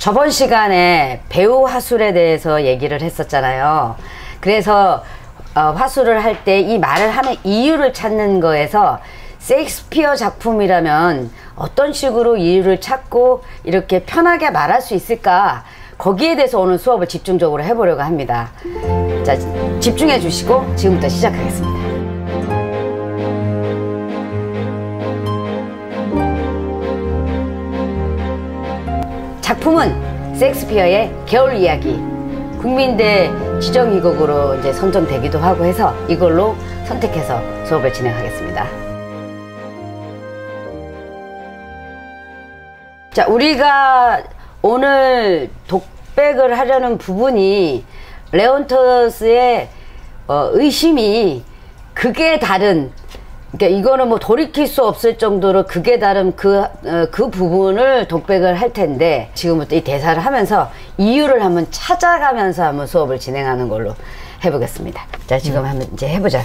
저번 시간에 배우 화술에 대해서 얘기를 했었잖아요. 그래서 화술을 할 때 이 말을 하는 이유를 찾는 거에서 셰익스피어 작품이라면 어떤 식으로 이유를 찾고 이렇게 편하게 말할 수 있을까, 거기에 대해서 오늘 수업을 집중적으로 해보려고 합니다. 자, 집중해 주시고 지금부터 시작하겠습니다. 작품은 셰익스피어의 겨울 이야기, 국민대 지정이곡으로 이제 선정되기도 하고 해서 이걸로 선택해서 수업을 진행하겠습니다. 자, 우리가 오늘 독백을 하려는 부분이 레온토스의 의심이 극에 다른, 그러니까 이거는 뭐 돌이킬 수 없을 정도로 극에 다른 그 부분을 독백을 할 텐데, 지금부터 이 대사를 하면서 이유를 한번 찾아가면서 한번 수업을 진행하는 걸로 해보겠습니다. 자, 지금 한번 이제 해보자.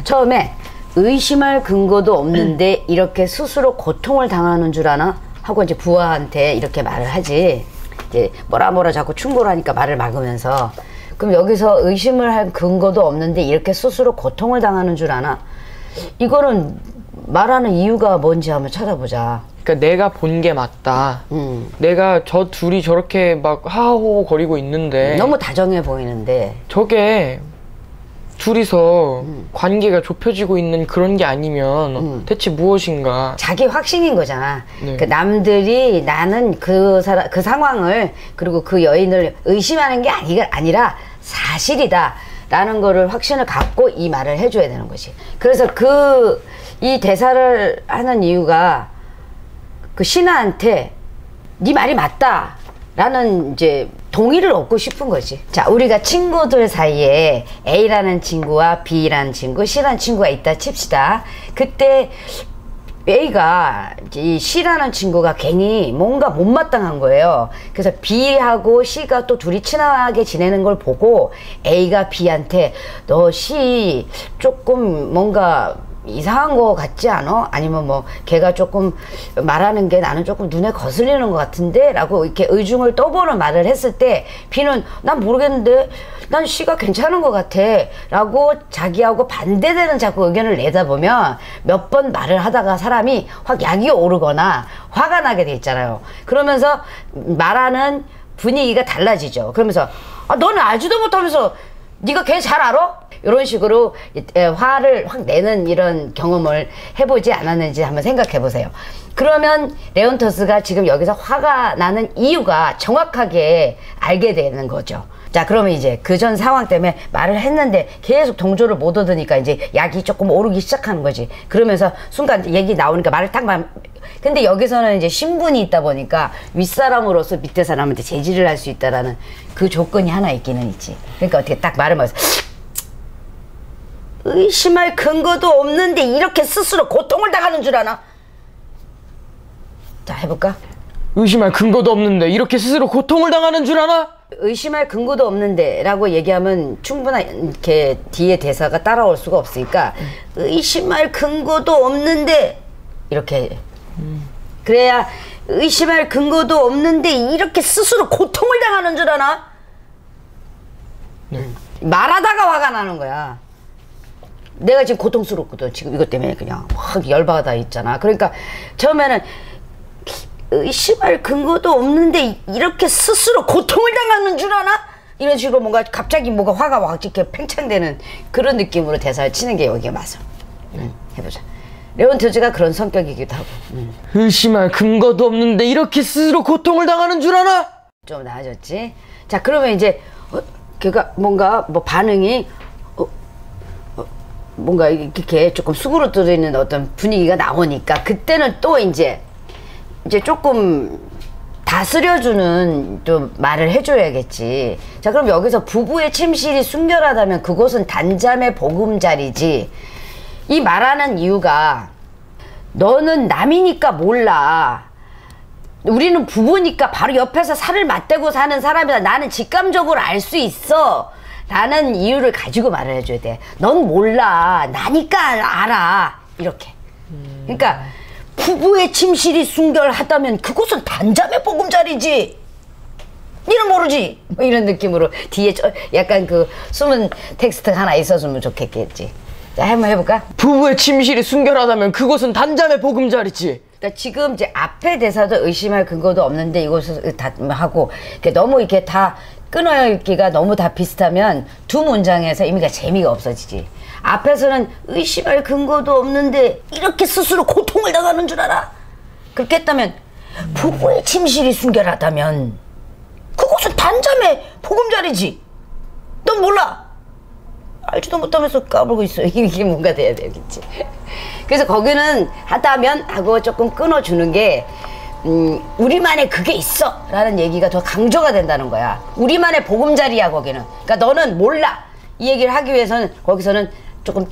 처음에 의심할 근거도 없는데 이렇게 스스로 고통을 당하는 줄 아나? 하고 이제 부하한테 이렇게 말을 하지. 이제 뭐라 자꾸 충고를 하니까 말을 막으면서, 그럼 여기서 의심을 할 근거도 없는데 이렇게 스스로 고통을 당하는 줄 아나? 이거는 말하는 이유가 뭔지 한번 찾아보자. 그러니까 내가 본 게 맞다. 내가 저 둘이 저렇게 막 하하호호 거리고 있는데 너무 다정해 보이는데 저게 둘이서 관계가 좁혀지고 있는 그런 게 아니면 대체 무엇인가. 자기 확신인 거잖아. 네. 그 남들이 나는 그 상황을, 그리고 그 여인을 의심하는 게 아니라 사실이다 라는 거를 확신을 갖고 이 말을 해줘야 되는 거지. 그래서 이 대사를 하는 이유가 그 신하한테 네 말이 맞다 라는 이제 동의를 얻고 싶은 거지. 자, 우리가 친구들 사이에 A라는 친구와 B라는 친구, C라는 친구가 있다 칩시다. 그때 A가 이 C라는 친구가 괜히 뭔가 못마땅한 거예요. 그래서 B하고 C가 또 둘이 친하게 지내는 걸 보고 A가 B한테 너 C 조금 뭔가 이상한 거 같지 않아? 아니면 뭐 걔가 조금 말하는 게 나는 조금 눈에 거슬리는 것 같은데? 라고 이렇게 의중을 떠보는 말을 했을 때 B는 난 모르겠는데 난 C가 괜찮은 것 같아 라고 자기하고 반대되는 자꾸 의견을 내다 보면 몇 번 말을 하다가 사람이 확 약이 오르거나 화가 나게 돼 있잖아요. 그러면서 말하는 분위기가 달라지죠. 그러면서 너는 알지도 못하면서 네가 걔 잘 알아? 이런 식으로 화를 확 내는 이런 경험을 해보지 않았는지 한번 생각해 보세요. 그러면 레온토스가 지금 여기서 화가 나는 이유가 정확하게 알게 되는 거죠. 자, 그러면 이제 그 전 상황 때문에 말을 했는데 계속 동조를 못 얻으니까 이제 약이 조금 오르기 시작하는 거지. 그러면서 순간 얘기 나오니까 말을 딱 근데 여기서는 이제 신분이 있다 보니까 윗사람으로서 밑에 사람한테 제지를 할 수 있다라는 그 조건이 하나 있기는 있지. 그러니까 어떻게 딱 말을 하면서 의심할 근거도 없는데 이렇게 스스로 고통을 당하는 줄 아나? 자, 해볼까? 의심할 근거도 없는데 이렇게 스스로 고통을 당하는 줄 아나? 의심할 근거도 없는데 라고 얘기하면 충분하게 뒤에 대사가 따라올 수가 없으니까 의심할 근거도 없는데 이렇게 그래야 의심할 근거도 없는데 이렇게 스스로 고통을 당하는 줄 아나? 말하다가 화가 나는 거야. 내가 지금 고통스럽거든. 지금 이것 때문에 그냥 확 열받아 있잖아. 그러니까 처음에는 의심할 근거도 없는데 이렇게 스스로 고통을 당하는 줄 아나? 이런 식으로 뭔가 갑자기 뭐가 화가 확 이렇게 팽창되는 그런 느낌으로 대사를 치는 게 여기에 맞아. 해보자. 레온토스가 그런 성격이기도 하고. 의심할 근거도 없는데 이렇게 스스로 고통을 당하는 줄 아나? 좀 나아졌지? 자, 그러면 이제 걔가 뭔가 뭐 반응이 뭔가 이렇게 조금 수그러뜨리는 어떤 분위기가 나오니까 그때는 또 이제 조금 다스려주는 좀 말을 해줘야겠지. 자, 그럼 여기서 부부의 침실이 순결하다면 그곳은 단잠의 보금자리지. 이 말하는 이유가 너는 남이니까 몰라. 우리는 부부니까 바로 옆에서 살을 맞대고 사는 사람이다. 나는 직감적으로 알 수 있어. 라는 이유를 가지고 말을 해줘야 돼. 넌 몰라. 나니까 알아. 이렇게. 그러니까 부부의 침실이 순결하다면 그곳은 단잠의 보금자리지. 모르지 뭐 이런 느낌으로 뒤에 약간 그 숨은 텍스트 하나 있었으면 좋겠지. 자, 한번 해볼까? 부부의 침실이 순결하다면 그곳은 단잠의 보금자리지. 그러니까 지금 이제 앞에 대사도 의심할 근거도 없는데 이것을 다 하고 너무 이렇게 다 끊어읽기가 너무 다 비슷하면 두 문장에서 의미가 재미가 없어지지. 앞에서는 의심할 근거도 없는데 이렇게 스스로 고통을 당하는 줄 알아? 그렇게 했다면 부부의 침실이 순결하다면 그곳은 단잠의 보금자리지. 넌 몰라. 알지도 못하면서 까불고 있어. 이게 뭔가 돼야 되겠지. 그래서 거기는 하다면 하고 조금 끊어주는 게 우리만의 그게 있어 라는 얘기가 더 강조가 된다는 거야. 우리만의 보금자리야 거기는. 그러니까 너는 몰라 이 얘기를 하기 위해서는 거기서는 조금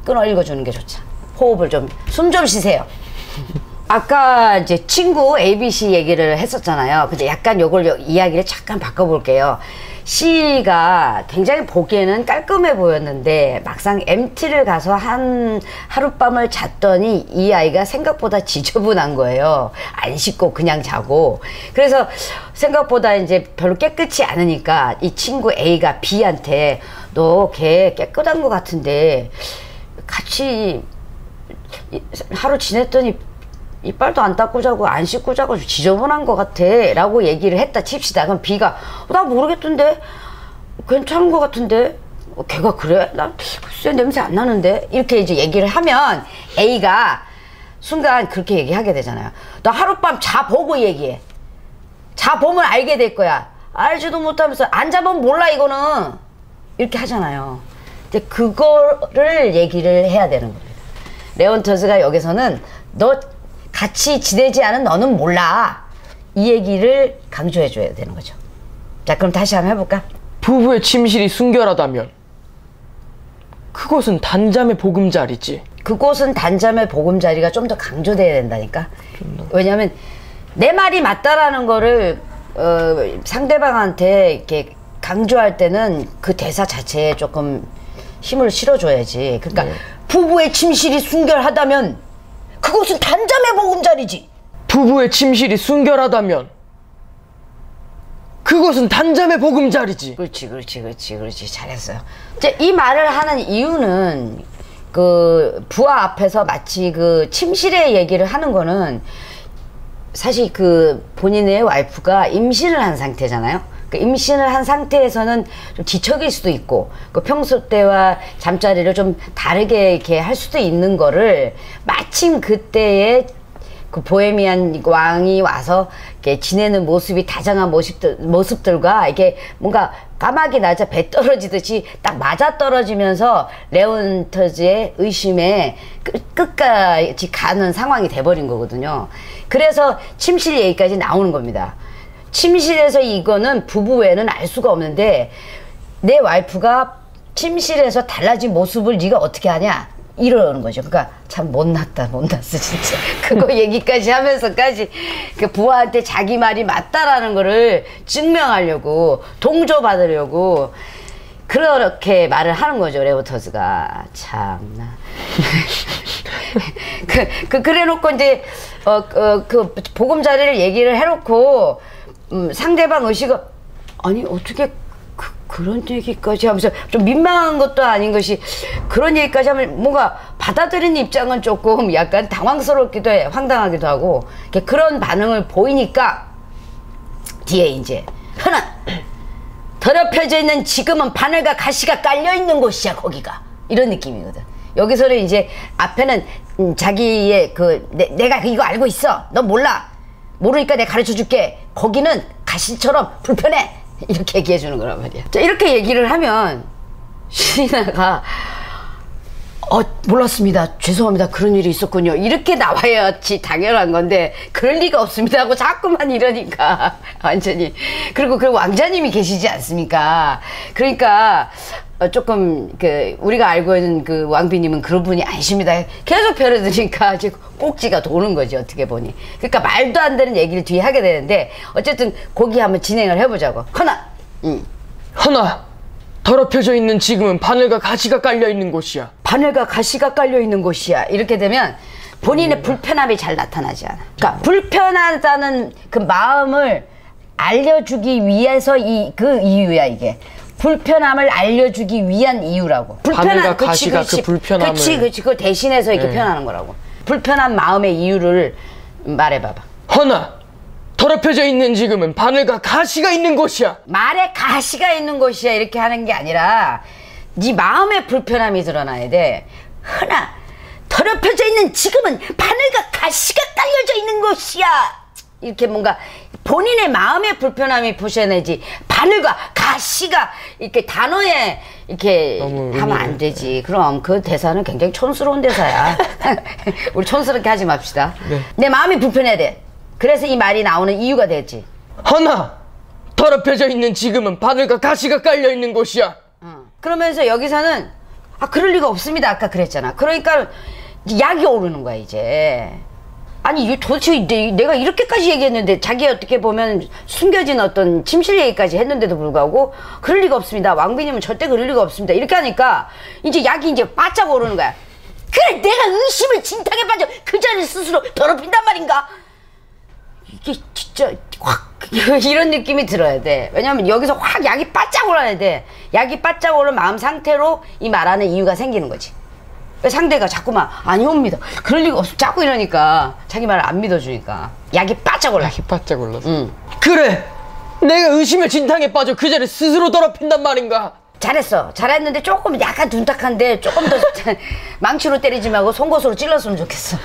끊어 읽어주는 게 좋죠. 호흡을 좀 숨 좀 쉬세요. 아까 이제 친구 ABC 얘기를 했었잖아요. 근데 약간 요걸 이야기를 잠깐 바꿔볼게요. C가 굉장히 보기에는 깔끔해 보였는데 막상 MT를 가서 한 하룻밤을 잤더니 이 아이가 생각보다 지저분한 거예요. 안 씻고 그냥 자고. 그래서 생각보다 이제 별로 깨끗이 않으니까 이 친구 A가 B한테 너 걔 깨끗한 것 같은데 같이 하루 지냈더니 이빨도 안 닦고 자고 안 씻고 자고 지저분한 것 같아 라고 얘기를 했다 칩시다. 그럼 B가 나 모르겠던데 괜찮은 것 같은데 걔가 그래? 난 글쎄 냄새 안 나는데 이렇게 이제 얘기를 하면 A가 순간 그렇게 얘기하게 되잖아요. 나 하룻밤 자보고 얘기해. 자보면 알게 될 거야. 알지도 못하면서 안 자보면 몰라 이거는 이렇게 하잖아요. 이제 그거를 얘기를 해야 되는 겁니다. 레온터즈가 여기서는 너 같이 지내지 않은 너는 몰라 이 얘기를 강조해 줘야 되는 거죠. 자, 그럼 다시 한번 해볼까? 부부의 침실이 순결하다면 그곳은 단잠의 보금자리지. 그곳은 단잠의 보금자리가 좀 더 강조돼야 된다니까. 왜냐면 내 말이 맞다라는 거를 상대방한테 이렇게 강조할 때는 그 대사 자체에 조금 힘을 실어줘야지. 그러니까 부부의 침실이 순결하다면 그곳은 단잠의 보금자리지. 부부의 침실이 순결하다면 그곳은 단잠의 보금자리지. 그렇지. 잘했어요. 이제 이 말을 하는 이유는 그 부하 앞에서 마치 그 침실의 얘기를 하는 거는 사실 그 본인의 와이프가 임신을 한 상태잖아요. 그 임신을 한 상태에서는 좀 뒤척일 수도 있고 그 평소 때와 잠자리를 좀 다르게 이렇게 할 수도 있는 거를 마침 그때에 그 보헤미안 왕이 와서 이렇게 지내는 모습이 다정한 모습들과 이게 뭔가 까마귀 낮아 배 떨어지듯이 딱 맞아 떨어지면서 레온터즈의 의심에 끝까지 가는 상황이 돼버린 거거든요. 그래서 침실 얘기까지 나오는 겁니다. 침실에서 이거는 부부 외에는 알 수가 없는데 내 와이프가 침실에서 달라진 모습을 네가 어떻게 하냐 이러는 거죠. 그러니까 참 못났어 진짜. 그거 얘기까지 하면서까지 그 부하한테 자기 말이 맞다라는 거를 증명하려고 동조받으려고 그렇게 말을 하는 거죠. 레오터즈가 참나. 그래놓고 이제 그 보금자리를 얘기를 해놓고 상대방 의식은 아니 어떻게 그런 얘기까지 하면서 좀 민망한 것도 아닌 것이 그런 얘기까지 하면 뭔가 받아들이는 입장은 조금 약간 당황스럽기도 해. 황당하기도 하고 그런 반응을 보이니까 뒤에 이제 하나 더럽혀져 있는 지금은 바늘과 가시가 깔려있는 곳이야 거기가 이런 느낌이거든. 여기서는 이제 앞에는 자기의 내가 이거 알고 있어 넌 몰라 모르니까 내가 가르쳐줄게 거기는 가시처럼 불편해 이렇게 얘기해 주는 거란 말이야. 자, 이렇게 얘기를 하면 신이나가 몰랐습니다 죄송합니다 그런 일이 있었군요 이렇게 나와야지 당연한 건데 그럴 리가 없습니다 하고 자꾸만 이러니까 완전히 그리고 왕자님이 계시지 않습니까? 그러니까 조금 우리가 알고 있는 그 왕비님은 그런 분이 아니십니다 계속 벼르드니까 꼭지가 도는 거지 어떻게 보니. 그러니까 말도 안 되는 얘기를 뒤에 하게 되는데 어쨌든 거기 한번 진행을 해보자고. 허나 더럽혀져 있는 지금은 바늘과 가시가 깔려있는 곳이야. 바늘과 가시가 깔려있는 곳이야 이렇게 되면 본인의 불편함이 잘 나타나지 않아. 그러니까 불편하다는 그 마음을 알려주기 위해서 그 이유야 이게. 불편함을 알려주기 위한 이유라고. 바늘과 가시가 그 불편함을. 그치. 그걸 대신해서 이렇게 표현하는 거라고. 불편한 마음의 이유를 말해봐봐. 허나 더럽혀져 있는 지금은 바늘과 가시가 있는 곳이야. 말에 가시가 있는 곳이야 이렇게 하는 게 아니라 네 마음의 불편함이 드러나야 돼. 허나 더럽혀져 있는 지금은 바늘과 가시가 깔려져 있는 곳이야. 이렇게 뭔가 본인의 마음의 불편함이 표시해내지 바늘과 가시가 이렇게 단어에 이렇게 하면 안 되지. 그럼 그 대사는 굉장히 촌스러운 대사야. 우리 촌스럽게 하지 맙시다. 네. 내 마음이 불편해야 돼. 그래서 이 말이 나오는 이유가 되지. 허나 더럽혀져 있는 지금은 바늘과 가시가 깔려 있는 곳이야. 그러면서 여기서는 그럴 리가 없습니다. 아까 그랬잖아. 그러니까 약이 오르는 거야 이제. 아니 이게 도대체 내가 이렇게까지 얘기했는데 자기 어떻게 보면 숨겨진 어떤 침실 얘기까지 했는데도 불구하고 그럴 리가 없습니다. 왕비님은 절대 그럴 리가 없습니다. 이렇게 하니까 이제 약이 이제 바짝 오르는 거야. 그래 내가 의심을 진탕에 빠져 그 자리를 스스로 더럽힌단 말인가. 이게 진짜 확 이런 느낌이 들어야 돼. 왜냐면 여기서 확 약이 바짝 올라야 돼. 약이 바짝 오른 마음 상태로 이 말하는 이유가 생기는 거지. 상대가 자꾸만 아니 옵니다. 그럴 리가 없어. 자꾸 이러니까 자기 말을 안 믿어주니까 약이 바짝 올라. 약이 바짝 올라서. 그래 내가 의심의 진탕에 빠져 그 자리를 스스로 더럽힌단 말인가. 잘했어. 잘했는데 조금 약간 둔탁한데 조금 더 망치로 때리지 말고 송곳으로 찔렀으면 좋겠어.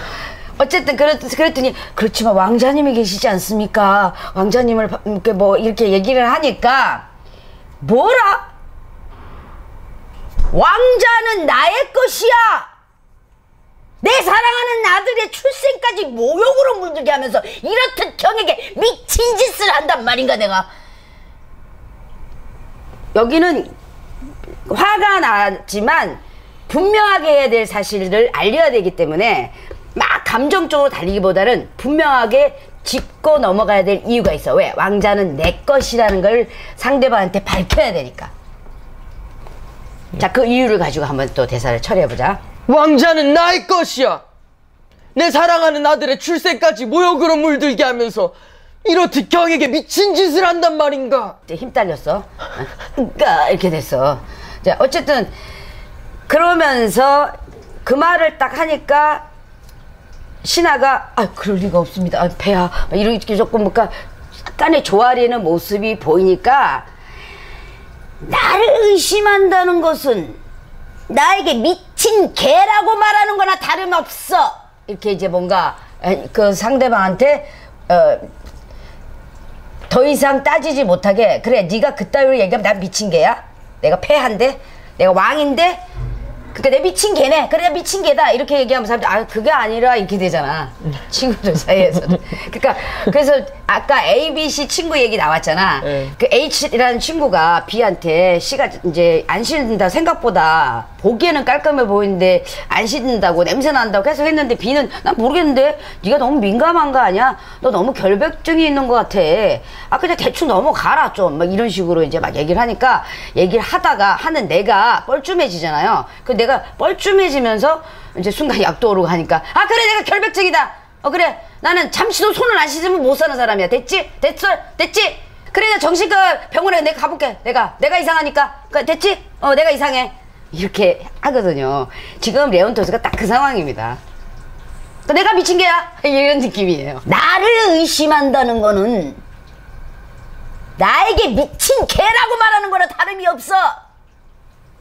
어쨌든 그랬더니 그렇지만 왕자님이 계시지 않습니까? 왕자님을 이렇게 뭐 이렇게 얘기를 하니까 뭐라? 왕자는 나의 것이야. 내 사랑하는 아들의 출생까지 모욕으로 물들게 하면서 이렇듯 경에게 미친 짓을 한단 말인가 내가. 여기는 화가 나지만 분명하게 해야 될 사실을 알려야 되기 때문에 막 감정적으로 달리기보다는 분명하게 짚고 넘어가야 될 이유가 있어. 왜? 왕자는 내 것이라는 걸 상대방한테 밝혀야 되니까. 자, 그 이유를 가지고 한번 또 대사를 처리해보자. 왕자는 나의 것이야. 내 사랑하는 아들의 출세까지 모욕으로 물들게 하면서 이렇듯 경에게 미친 짓을 한단 말인가. 힘 딸렸어. 이렇게 됐어. 자, 어쨌든 그러면서 그 말을 딱 하니까 신하가 그럴 리가 없습니다. 폐하 이렇게 조금 뭔가 약간의 조아리는 모습이 보이니까 나를 의심한다는 것은 나에게 미친 개라고 말하는 거나 다름없어. 이렇게 이제 뭔가 그 상대방한테 더 이상 따지지 못하게 그래 네가 그따위로 얘기하면 난 미친 개야? 내가 폐하인데? 내가 왕인데? 그러니까 내 미친 개네. 그래 미친 개다. 이렇게 얘기하면 사람들이 그게 아니라 이렇게 되잖아. 친구들 사이에서는. 그러니까 그래서 아까 ABC 친구 얘기 나왔잖아. 네. 그 H라는 친구가 B한테 C가 이제 안 씻는다 생각보다 보기에는 깔끔해 보이는데 안 씻는다고 냄새 난다고 계속 했는데 B는 난 모르겠는데 네가 너무 민감한 거 아니야? 너 너무 결백증이 있는 것 같아. 그냥 대충 넘어가라 좀. 막 이런 식으로 이제 막 얘기를 하니까 얘기를 하다가 하는 내가 뻘쭘해지잖아요. 그 내가 뻘쭘해지면서 이제 순간 약도 오르고 하니까 그래 내가 결백증이다. 그래 나는 잠시도 손을 안 씻으면 못 사는 사람이야. 됐지? 됐어? 됐지? 그래 나 정신과 병원에 내가 가볼게. 내가 이상하니까. 됐지? 내가 이상해. 이렇게 하거든요. 지금 레온토스가 딱 그 상황입니다. 내가 미친 개야. 이런 느낌이에요. 나를 의심한다는 거는 나에게 미친 개라고 말하는 거나 다름이 없어.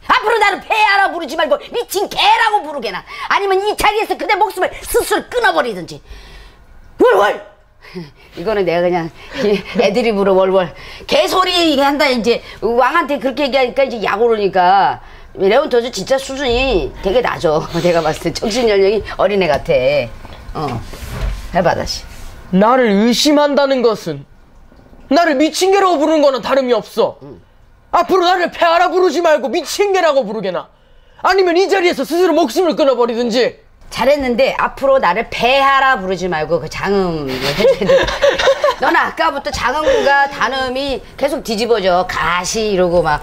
앞으로 나를 폐하라 부르지 말고 미친 개라고 부르게나. 아니면 이 자리에서 그대 목숨을 스스로 끊어버리든지. 월월. 이거는 내가 그냥 애드립으로 월월 개소리 한다. 이제 왕한테 그렇게 얘기하니까 이제 약 오르니까 레온토스 진짜 수준이 되게 낮아. 내가 봤을 때 정신연령이 어린애 같아. 해봐 다시. 나를 의심한다는 것은 나를 미친 개라고 부르는 거는 다름이 없어. 앞으로 나를 폐하라 부르지 말고 미친 개라고 부르게나. 아니면 이 자리에서 스스로 목숨을 끊어버리든지. 잘했는데 앞으로 나를 폐하라 부르지 말고 그 장음을 해줘야 돼. 너는 아까부터 장음과 단음이 계속 뒤집어져. 가시 이러고 막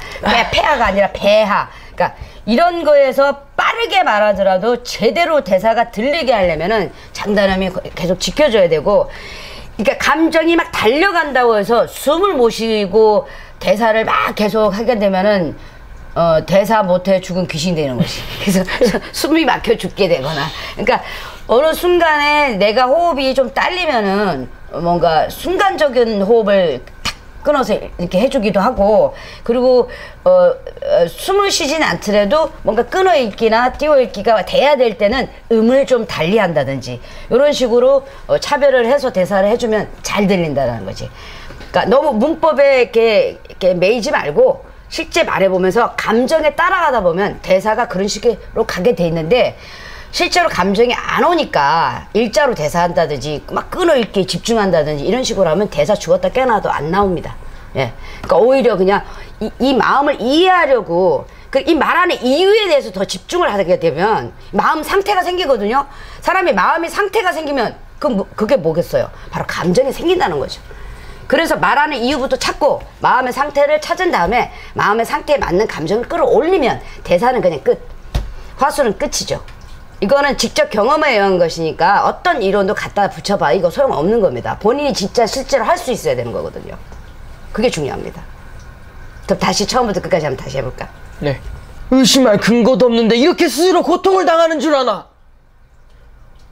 폐하가 아니라 폐하. 그러니까 이런 거에서 빠르게 말하더라도 제대로 대사가 들리게 하려면은 장단음이 계속 지켜줘야 되고 그러니까 감정이 막 달려간다고 해서 숨을 못 쉬고 대사를 막 계속 하게 되면은 대사 못해 죽은 귀신이 되는 거지. 그래서 숨이 막혀 죽게 되거나. 그러니까 어느 순간에 내가 호흡이 좀 딸리면은 뭔가 순간적인 호흡을 탁 끊어서 이렇게 해주기도 하고, 그리고 숨을 쉬진 않더라도 뭔가 끊어읽기나 띄어읽기가 돼야 될 때는 음을 좀 달리 한다든지 이런 식으로 차별을 해서 대사를 해주면 잘 들린다는 거지. 그러니까 너무 문법에 이렇게 매이지 말고 실제 말해보면서 감정에 따라가다 보면 대사가 그런 식으로 가게 돼 있는데, 실제로 감정이 안 오니까 일자로 대사한다든지 막 끊어읽기에 집중한다든지 이런 식으로 하면 대사 죽었다 깨어나도 안 나옵니다. 예. 그러니까 오히려 그냥 이 마음을 이해하려고 이 말하는 이유에 대해서 더 집중을 하게 되면 마음 상태가 생기거든요. 사람이 마음이 상태가 생기면 그게 뭐겠어요? 바로 감정이 생긴다는 거죠. 그래서 말하는 이유부터 찾고 마음의 상태를 찾은 다음에 마음의 상태에 맞는 감정을 끌어올리면 대사는 그냥 끝. 화술은 끝이죠. 이거는 직접 경험에 의한 것이니까 어떤 이론도 갖다 붙여봐 이거 소용없는 겁니다. 본인이 진짜 실제로 할 수 있어야 되는 거거든요. 그게 중요합니다. 그럼 다시 처음부터 끝까지 한번 다시 해볼까? 네. 의심할 근거도 없는데 이렇게 스스로 고통을 당하는 줄 아나?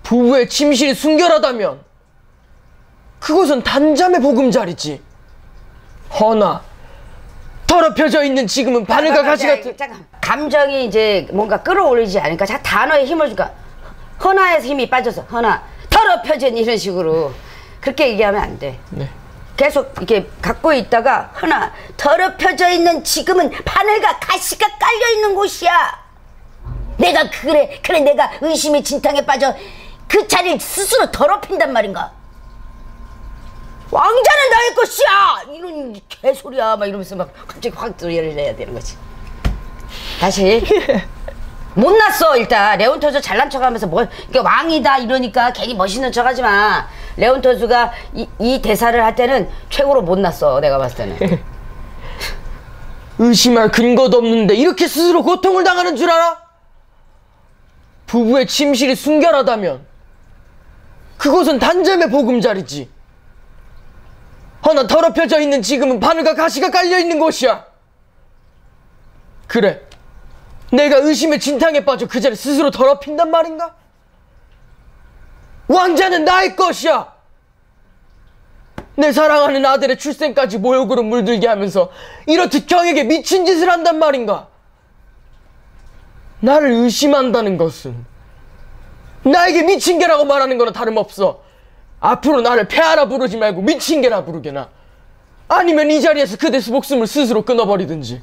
부부의 침실이 순결하다면 그곳은 단잠의 보금자리지. 허나 더럽혀져 있는 지금은 바늘과 가시 같은. 잠깐. 감정이 이제 뭔가 끌어올리지 않으니까 단어에 힘을 주니까 허나에서 힘이 빠져서 허나 더럽혀진 이런 식으로 그렇게 얘기하면 안 돼. 네. 계속 이렇게 갖고 있다가 허나 더럽혀져 있는 지금은 바늘과 가시가 깔려 있는 곳이야. 내가 그래 내가 의심의 진탕에 빠져 그 자리를 스스로 더럽힌단 말인가. 왕자는 나의 것이야! 이런 개소리야 막 이러면서 막 갑자기 확 소리를 내야 되는 거지. 다시. 못났어. 일단 레온토즈 잘난 척하면서 그러니까 왕이다 이러니까 괜히 멋있는 척하지 마. 레온토즈가 이 대사를 할 때는 최고로 못났어. 내가 봤을 때는. 의심할 근거도 없는데 이렇게 스스로 고통을 당하는 줄 알아? 부부의 침실이 순결하다면 그곳은 단잠의 보금자리지. 허나 더럽혀져 있는 지금은 바늘과 가시가 깔려있는 곳이야. 그래, 내가 의심의 진탕에 빠져 그 자리 스스로 더럽힌단 말인가? 왕자는 나의 것이야. 내 사랑하는 아들의 출생까지 모욕으로 물들게 하면서 이렇듯 경에게 미친 짓을 한단 말인가? 나를 의심한다는 것은 나에게 미친 개라고 말하는 거나 다름없어. 앞으로 나를 폐하라 부르지 말고 미친 개라 부르게나, 아니면 이 자리에서 그대 목숨을 스스로 끊어버리든지.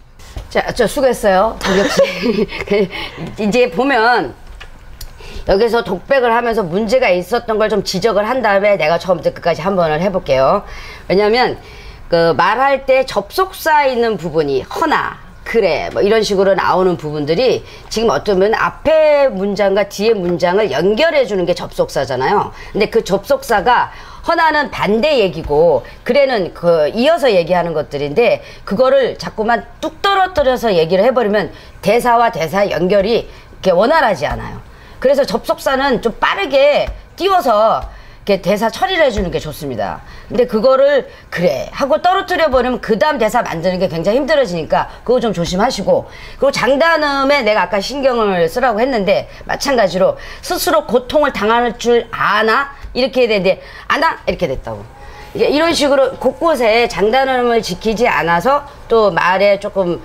자, 저 수고했어요. 정혁씨. 이제 보면 여기서 독백을 하면서 문제가 있었던 걸 좀 지적을 한 다음에 내가 처음부터 끝까지 한 번을 해볼게요. 왜냐면 그 말할 때 접속사 있는 부분이 허나 그래 뭐 이런 식으로 나오는 부분들이 지금 어쩌면 앞에 문장과 뒤에 문장을 연결해 주는 게 접속사잖아요. 근데 그 접속사가 허나는 반대 얘기고 그래는 그 이어서 얘기하는 것들인데, 그거를 자꾸만 뚝 떨어뜨려서 얘기를 해버리면 대사와 대사 연결이 이렇게 원활하지 않아요. 그래서 접속사는 좀 빠르게 띄워서 이렇게 대사 처리를 해주는 게 좋습니다. 근데 그거를 그래 하고 떨어뜨려 버리면 그 다음 대사 만드는 게 굉장히 힘들어지니까 그거 좀 조심하시고, 그리고 장단음에 내가 아까 신경을 쓰라고 했는데 마찬가지로 스스로 고통을 당할 줄 아나 이렇게 되는데 아나 이렇게 됐다고. 이런 식으로 곳곳에 장단음을 지키지 않아서 또 말에 조금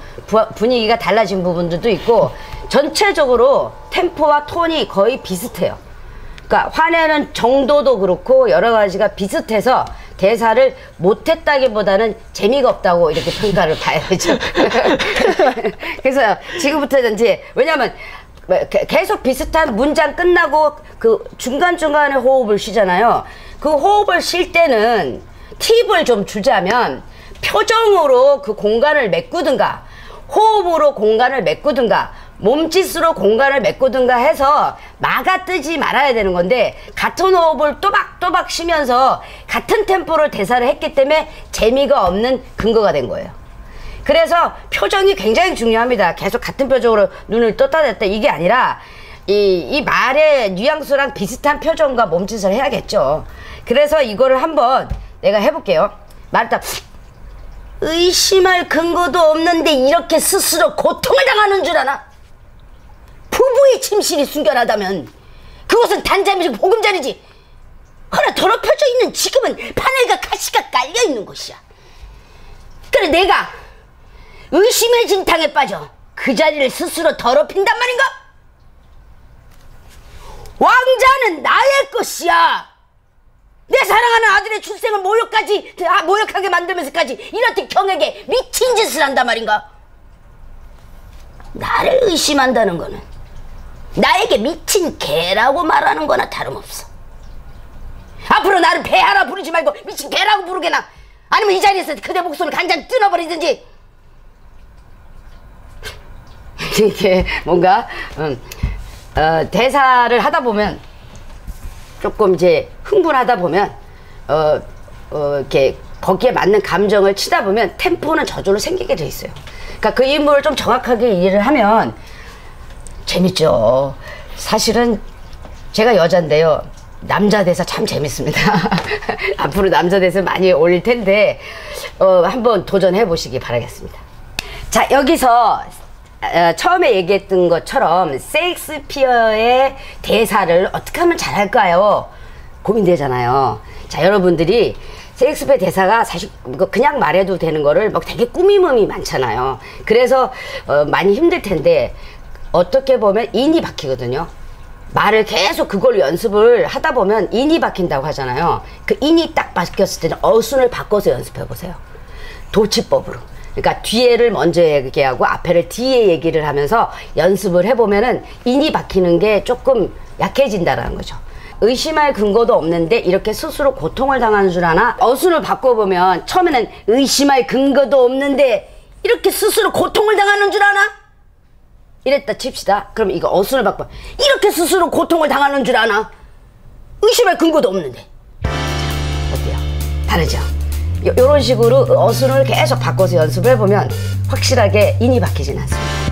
분위기가 달라진 부분들도 있고, 전체적으로 템포와 톤이 거의 비슷해요. 그러니까 화내는 정도도 그렇고 여러 가지가 비슷해서 대사를 못했다기보다는 재미가 없다고 이렇게 평가를 봐야죠. 그래서 지금부터는 이제 왜냐면 계속 비슷한 문장 끝나고 그 중간중간에 호흡을 쉬잖아요. 그 호흡을 쉴 때는 팁을 좀 주자면 표정으로 그 공간을 메꾸든가 호흡으로 공간을 메꾸든가 몸짓으로 공간을 메꾸든가 해서 막아뜨지 말아야 되는 건데, 같은 호흡을 또박또박 쉬면서 같은 템포로 대사를 했기 때문에 재미가 없는 근거가 된 거예요. 그래서 표정이 굉장히 중요합니다. 계속 같은 표정으로 눈을 떴다 댔다 이게 아니라 이 말의 뉘앙스랑 비슷한 표정과 몸짓을 해야겠죠. 그래서 이거를 한번 내가 해볼게요. 말다 의심할 근거도 없는데 이렇게 스스로 고통을 당하는 줄 아나? 부부의 침실이 순결하다면 그곳은 단잠이고 보금자리지. 허나 더럽혀져 있는 지금은 바늘과 가시가 깔려있는 곳이야. 그래 내가 의심의 진탕에 빠져 그 자리를 스스로 더럽힌단 말인가? 왕자는 나의 것이야. 내 사랑하는 아들의 출생을 모욕하게 만들면서까지 이렇듯 경에게 미친 짓을 한단 말인가? 나를 의심한다는 거는 나에게 미친 개라고 말하는 거나 다름없어. 앞으로 나를 폐하라 부르지 말고 미친 개라고 부르게나, 아니면 이 자리에서 그대 목소리를 간장 끊어버리든지. 이게 뭔가 대사를 하다 보면 조금 이제 흥분하다 보면 이렇게 거기에 맞는 감정을 치다 보면 템포는 저절로 생기게 돼 있어요. 그러니까 그 인물을 좀 정확하게 이해를 하면 재밌죠. 사실은 제가 여잔데요, 남자 대사 참 재밌습니다. 앞으로 남자 대사 많이 올릴 텐데 한번 도전해 보시기 바라겠습니다. 자, 여기서 처음에 얘기했던 것처럼 셰익스피어의 대사를 어떻게 하면 잘할까요? 고민되잖아요. 자, 여러분들이 셰익스피어 대사가 사실 그냥 말해도 되는 거를 막 되게 꾸밈음이 많잖아요. 그래서 많이 힘들 텐데 어떻게 보면 인이 박히거든요. 말을 계속 그걸 연습을 하다 보면 인이 박힌다고 하잖아요. 그 인이 딱 박혔을 때는 어순을 바꿔서 연습해 보세요. 도치법으로. 그러니까 뒤에를 먼저 얘기하고 앞에를 뒤에 얘기를 하면서 연습을 해보면은 인이 박히는 게 조금 약해진다라는 거죠. 의심할 근거도 없는데 이렇게 스스로 고통을 당하는 줄 아나? 어순을 바꿔보면 처음에는 의심할 근거도 없는데 이렇게 스스로 고통을 당하는 줄 아나? 이랬다 칩시다. 그럼 이거 어순을 바꿔. 이렇게 스스로 고통을 당하는 줄 아나? 의심할 근거도 없는데. 어때요? 다르죠? 요런 식으로 어순을 계속 바꿔서 연습을 해보면 확실하게 인이 박히진 않습니다.